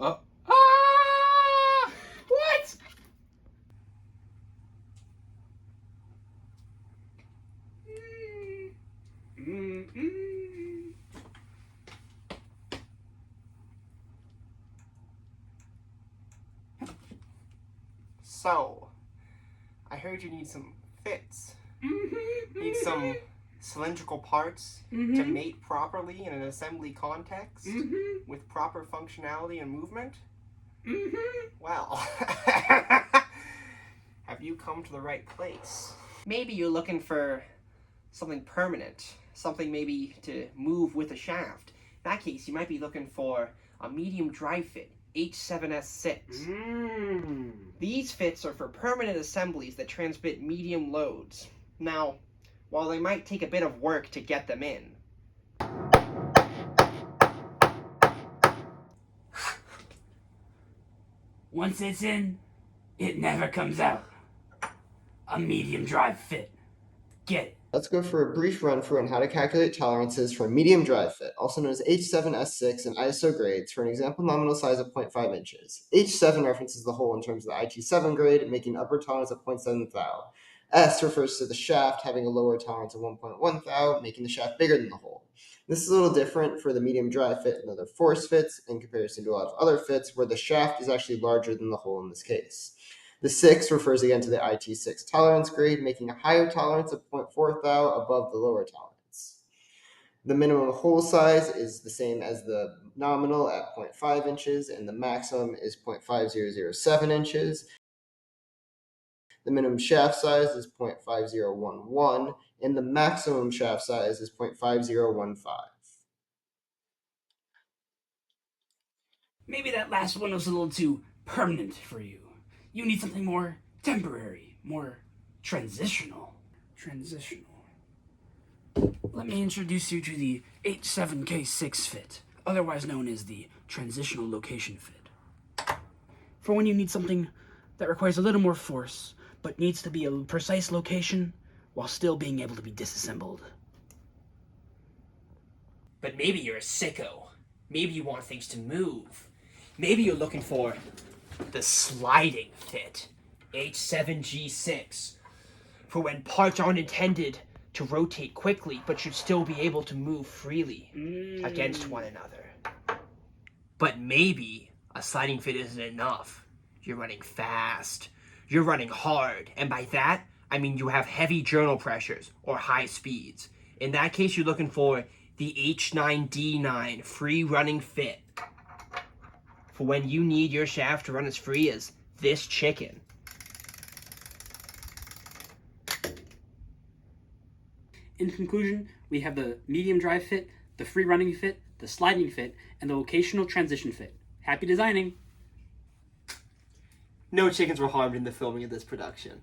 Oh. Ah! What? So, I heard you need some fits. Need some cylindrical parts to mate properly in an assembly context with proper functionality and movement. Well, have you come to the right place? Maybe you're looking for something permanent, something maybe to move with a shaft. In that case, you might be looking for a medium drive fit, H7S6. These fits are for permanent assemblies that transmit medium loads. Now, while they might take a bit of work to get them in, once it's in, it never comes out. A medium drive fit. Get it. Let's go for a brief run through on how to calculate tolerances for a medium drive fit, also known as H7S6 in ISO grades, for an example nominal size of 0.5 inches. H7 references the hole in terms of the IT7 grade, making upper tolerance of 0.7 thou. S refers to the shaft having a lower tolerance of 1.1 thou, making the shaft bigger than the hole. This is a little different for the medium drive fit and other force fits in comparison to a lot of other fits where the shaft is actually larger than the hole in this case. The 6 refers again to the IT6 tolerance grade, making a higher tolerance of 0.4 thou above the lower tolerance. The minimum hole size is the same as the nominal at 0.5 inches, and the maximum is 0.5007 inches. The minimum shaft size is 0.5011, and the maximum shaft size is 0.5015. Maybe that last one was a little too permanent for you. You need something more temporary, more transitional. Let me introduce you to the H7K6 fit, otherwise known as the transitional location fit. For when you need something that requires a little more force, but needs to be a precise location while still being able to be disassembled. but maybe you're a sicko. Maybe you want things to move. Maybe you're looking for the sliding fit, H7G6, for when parts aren't intended to rotate quickly, but should still be able to move freely against one another. But maybe a sliding fit isn't enough. You're running fast. You're running hard. And by that, I mean you have heavy journal pressures or high speeds. In that case, you're looking for the H9D9 free running fit for when you need your shaft to run as free as this chicken. In conclusion, we have the medium drive fit, the free running fit, the sliding fit, and the locational transition fit. Happy designing! No chickens were harmed in the filming of this production.